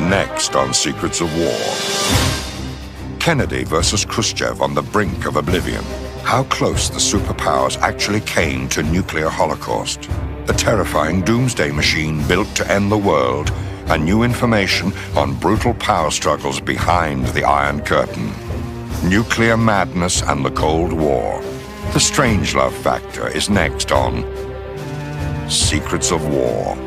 Next on Secrets of War. Kennedy versus Khrushchev on the brink of oblivion. How close the superpowers actually came to nuclear holocaust. A terrifying doomsday machine built to end the world, and new information on brutal power struggles behind the Iron Curtain. Nuclear madness and the Cold War. The Strangelove factor is next on Secrets of War.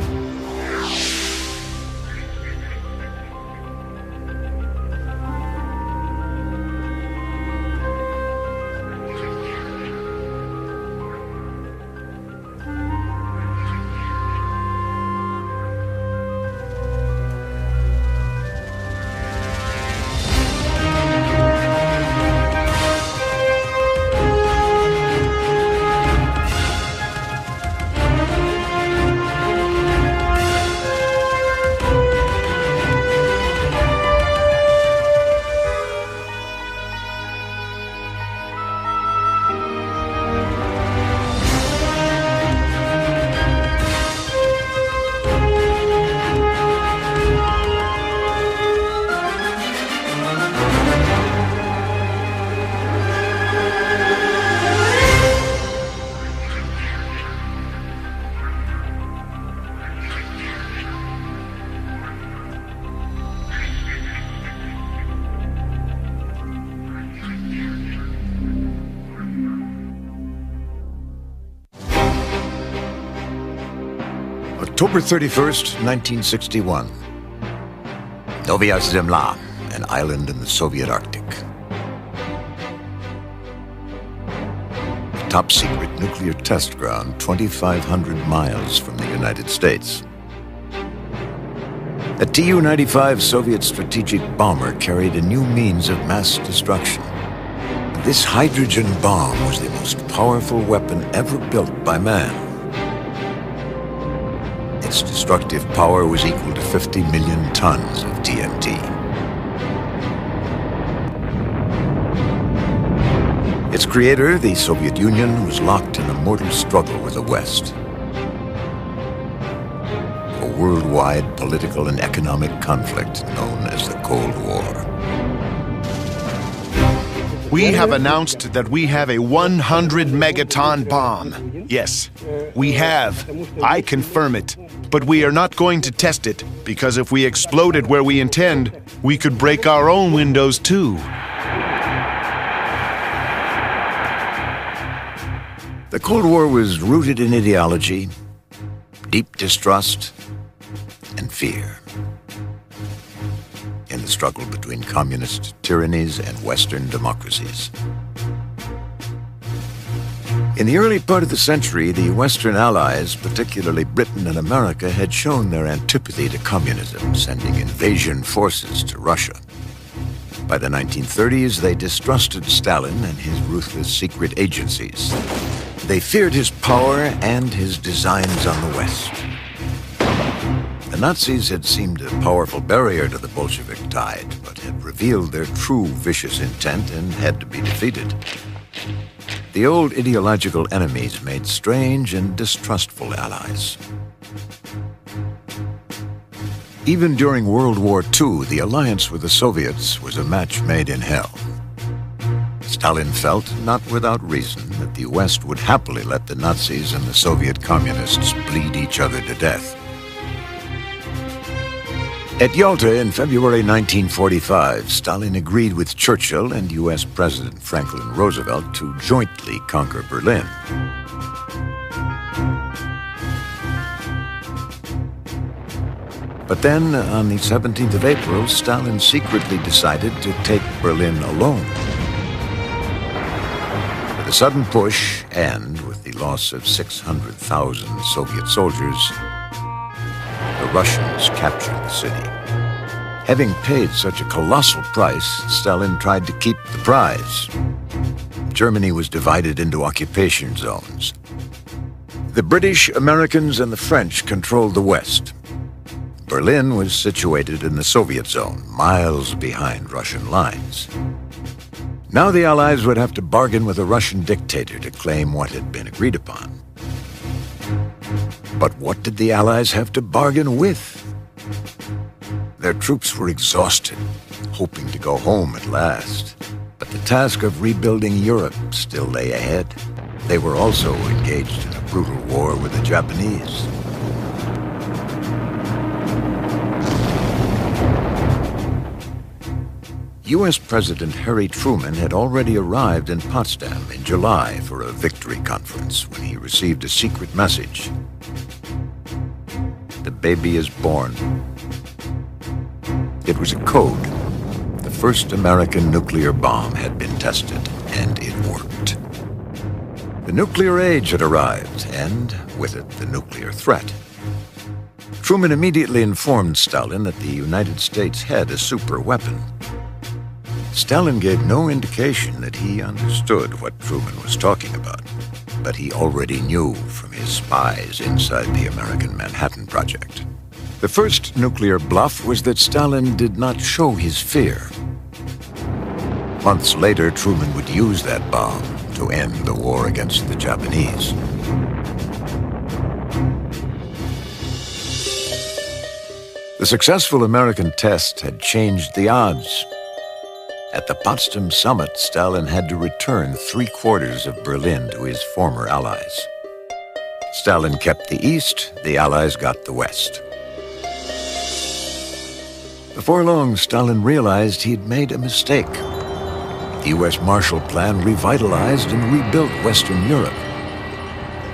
October 31st, 1961. Novaya Zemlya, an island in the Soviet Arctic. A top-secret nuclear test ground 2,500 miles from the United States. A Tu-95 Soviet strategic bomber carried a new means of mass destruction. This hydrogen bomb was the most powerful weapon ever built by man. Its destructive power was equal to 50 million tons of TNT. Its creator, the Soviet Union, was locked in a mortal struggle with the West. A worldwide political and economic conflict known as the Cold War. We have announced that we have a 100 megaton bomb. Yes, we have. I confirm it. But we are not going to test it, because if we explode it where we intend, we could break our own windows too. The Cold War was rooted in ideology, deep distrust, and fear. In the struggle between communist tyrannies and Western democracies. In the early part of the century, the Western Allies, particularly Britain and America, had shown their antipathy to communism, sending invasion forces to Russia. By the 1930s, they distrusted Stalin and his ruthless secret agencies. They feared his power and his designs on the West. The Nazis had seemed a powerful barrier to the Bolshevik tide, but had revealed their true vicious intent and had to be defeated. The old ideological enemies made strange and distrustful allies. Even during World War II, the alliance with the Soviets was a match made in hell. Stalin felt, not without reason, that the West would happily let the Nazis and the Soviet communists bleed each other to death. At Yalta in February 1945, Stalin agreed with Churchill and U.S. President Franklin Roosevelt to jointly conquer Berlin. But then, on the 17th of April, Stalin secretly decided to take Berlin alone. With a sudden push, and with the loss of 600,000 Soviet soldiers, the Russians captured the city. Having paid such a colossal price, Stalin tried to keep the prize. Germany was divided into occupation zones. The British, Americans, and the French controlled the West. Berlin was situated in the Soviet zone, miles behind Russian lines. Now the Allies would have to bargain with a Russian dictator to claim what had been agreed upon. But what did the Allies have to bargain with? Their troops were exhausted, hoping to go home at last. But the task of rebuilding Europe still lay ahead. They were also engaged in a brutal war with the Japanese. U.S. President Harry Truman had already arrived in Potsdam in July for a victory conference when he received a secret message. The baby is born. It was a code. The first American nuclear bomb had been tested, and it worked. The nuclear age had arrived, and with it, the nuclear threat. Truman immediately informed Stalin that the United States had a super weapon. Stalin gave no indication that he understood what Truman was talking about, but he already knew from his spies inside the American Manhattan Project. The first nuclear bluff was that Stalin did not show his fear. Months later, Truman would use that bomb to end the war against the Japanese. The successful American test had changed the odds. At the Potsdam summit, Stalin had to return 3/4 of Berlin to his former allies. Stalin kept the east, the Allies got the west. Before long, Stalin realized he'd made a mistake. The U.S. Marshall Plan revitalized and rebuilt Western Europe.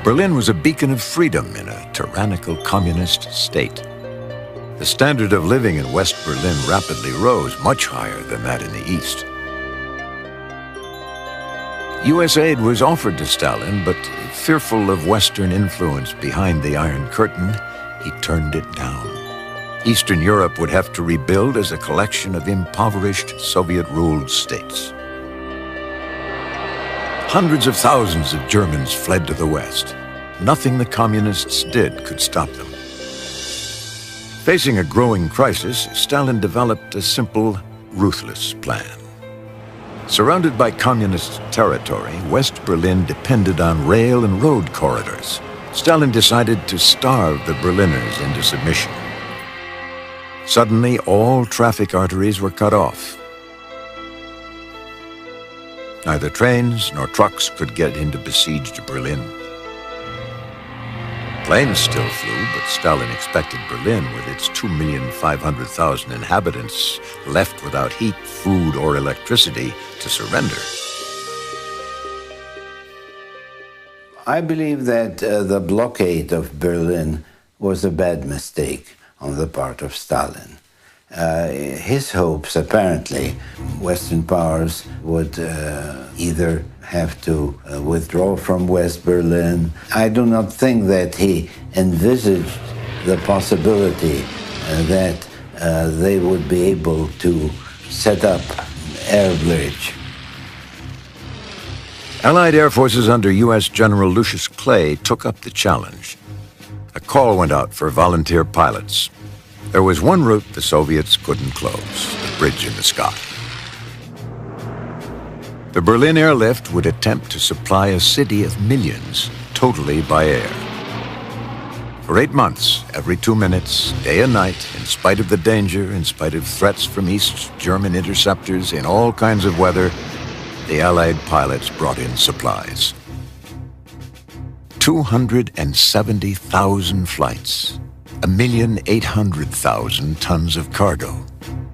Berlin was a beacon of freedom in a tyrannical communist state. The standard of living in West Berlin rapidly rose, much higher than that in the East. U.S. aid was offered to Stalin, but fearful of Western influence behind the Iron Curtain, he turned it down. Eastern Europe would have to rebuild as a collection of impoverished Soviet-ruled states. Hundreds of thousands of Germans fled to the West. Nothing the communists did could stop them. Facing a growing crisis, Stalin developed a simple, ruthless plan. Surrounded by communist territory, West Berlin depended on rail and road corridors. Stalin decided to starve the Berliners into submission. Suddenly, all traffic arteries were cut off. Neither trains nor trucks could get into besieged Berlin. Planes still flew, but Stalin expected Berlin, with its 2,500,000 inhabitants, left without heat, food, or electricity, to surrender. I believe that the blockade of Berlin was a bad mistake on the part of Stalin. His hopes, apparently, Western powers would either have to withdraw from West Berlin. I do not think that he envisaged the possibility that they would be able to set up air bridge. Allied air forces under U.S. General Lucius Clay took up the challenge. A call went out for volunteer pilots. There was one route the Soviets couldn't close, the bridge in the sky. The Berlin airlift would attempt to supply a city of millions, totally by air. For 8 months, every 2 minutes, day and night, in spite of the danger, in spite of threats from East German interceptors, in all kinds of weather, the Allied pilots brought in supplies. 270,000 flights, 1,800,000 tons of cargo,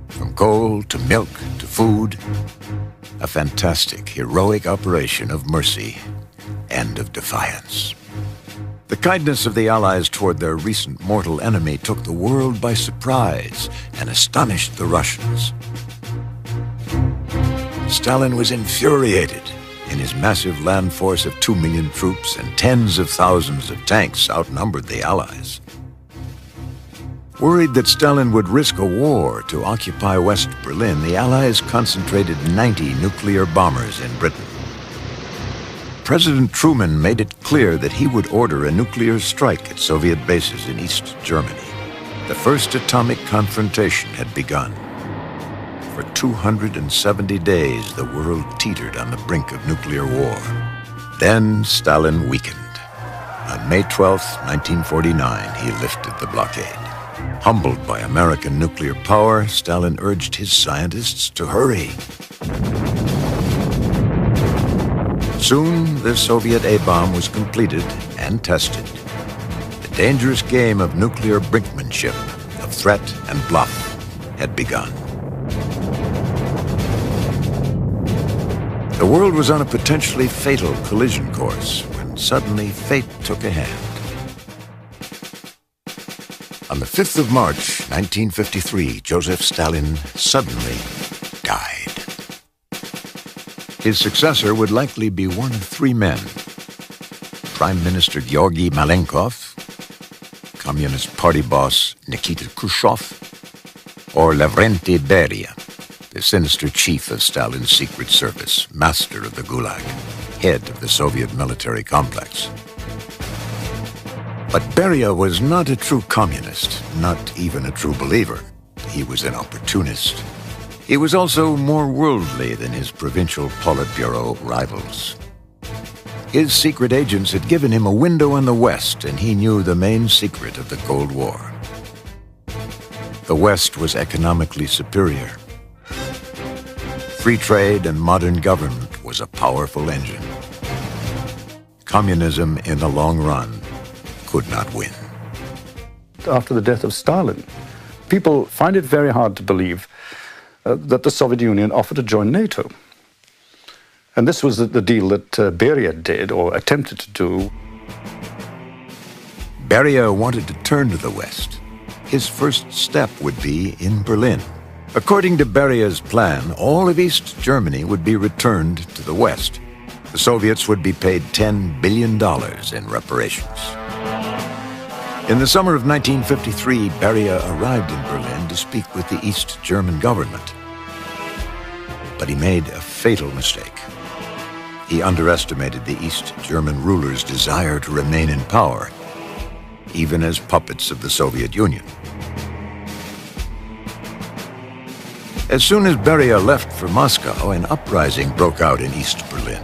from coal to milk to food. A fantastic, heroic operation of mercy and of defiance. The kindness of the Allies toward their recent mortal enemy took the world by surprise and astonished the Russians. Stalin was infuriated. In his massive land force of 2 million troops and tens of thousands of tanks outnumbered the Allies. Worried that Stalin would risk a war to occupy West Berlin, the Allies concentrated 90 nuclear bombers in Britain. President Truman made it clear that he would order a nuclear strike at Soviet bases in East Germany. The first atomic confrontation had begun. For 270 days, the world teetered on the brink of nuclear war. Then Stalin weakened. On May 12, 1949, he lifted the blockade. Humbled by American nuclear power, Stalin urged his scientists to hurry. Soon, the Soviet A-bomb was completed and tested. The dangerous game of nuclear brinkmanship, of threat and bluff, had begun. The world was on a potentially fatal collision course when suddenly fate took a hand. On the 5th of March, 1953, Joseph Stalin suddenly died. His successor would likely be one of three men: Prime Minister Georgy Malenkov, Communist Party boss Nikita Khrushchev, or Lavrenti Beria, the sinister chief of Stalin's secret service, master of the Gulag, head of the Soviet military complex. But Beria was not a true communist, not even a true believer. He was an opportunist. He was also more worldly than his provincial Politburo rivals. His secret agents had given him a window on the West, and he knew the main secret of the Cold War. The West was economically superior. Free trade and modern government was a powerful engine. Communism, in the long run, could not win. After the death of Stalin, people find it very hard to believe that the Soviet Union offered to join NATO. And this was the deal that Beria did, or attempted to do. Beria wanted to turn to the West. His first step would be in Berlin. According to Beria's plan, all of East Germany would be returned to the West. The Soviets would be paid $10 billion in reparations. In the summer of 1953, Beria arrived in Berlin to speak with the East German government. But he made a fatal mistake. He underestimated the East German rulers' desire to remain in power, even as puppets of the Soviet Union. As soon as Beria left for Moscow, an uprising broke out in East Berlin.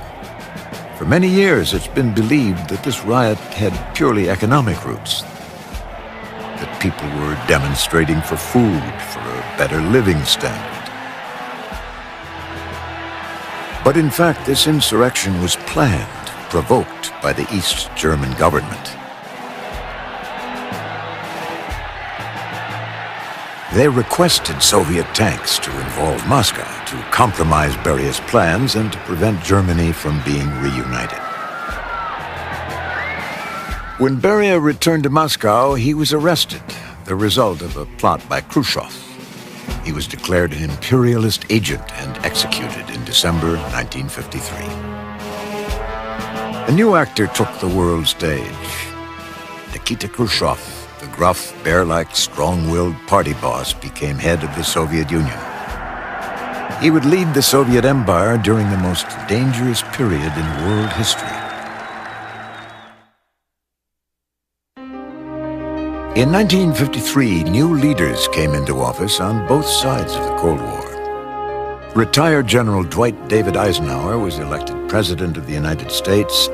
For many years, it's been believed that this riot had purely economic roots, that people were demonstrating for food, for a better living standard. But in fact, this insurrection was planned, provoked by the East German government. They requested Soviet tanks to involve Moscow, to compromise Beria's plans and to prevent Germany from being reunited. When Beria returned to Moscow, he was arrested, the result of a plot by Khrushchev. He was declared an imperialist agent and executed in December 1953. A new actor took the world stage. Nikita Khrushchev, the gruff, bear-like, strong-willed party boss, became head of the Soviet Union. He would lead the Soviet Empire during the most dangerous period in world history. In 1953, new leaders came into office on both sides of the Cold War. Retired General Dwight David Eisenhower was elected President of the United States,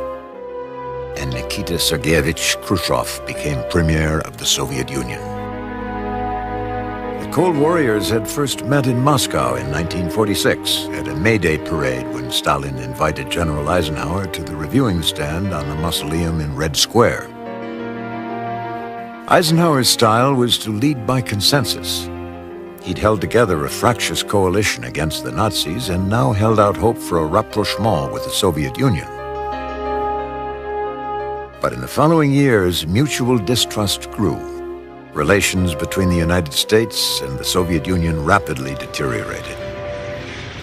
and Nikita Sergeyevich Khrushchev became Premier of the Soviet Union. The Cold Warriors had first met in Moscow in 1946 at a May Day parade when Stalin invited General Eisenhower to the reviewing stand on the mausoleum in Red Square. Eisenhower's style was to lead by consensus. He'd held together a fractious coalition against the Nazis and now held out hope for a rapprochement with the Soviet Union. But in the following years, mutual distrust grew. Relations between the United States and the Soviet Union rapidly deteriorated.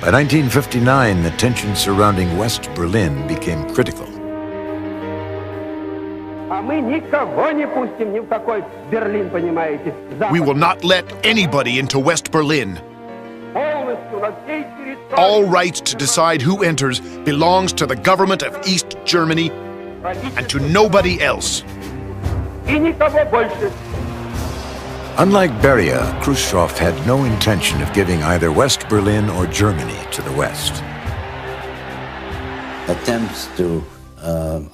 By 1959, the tensions surrounding West Berlin became critical. We will not let anybody into West Berlin. All rights to decide who enters belongs to the government of East Germany and to nobody else. Unlike Beria, Khrushchev had no intention of giving either West Berlin or Germany to the West. Attempts to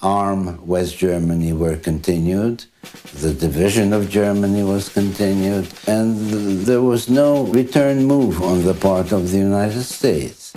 arm West Germany were continued, The division of Germany was continued, and there was no return move on the part of the United States.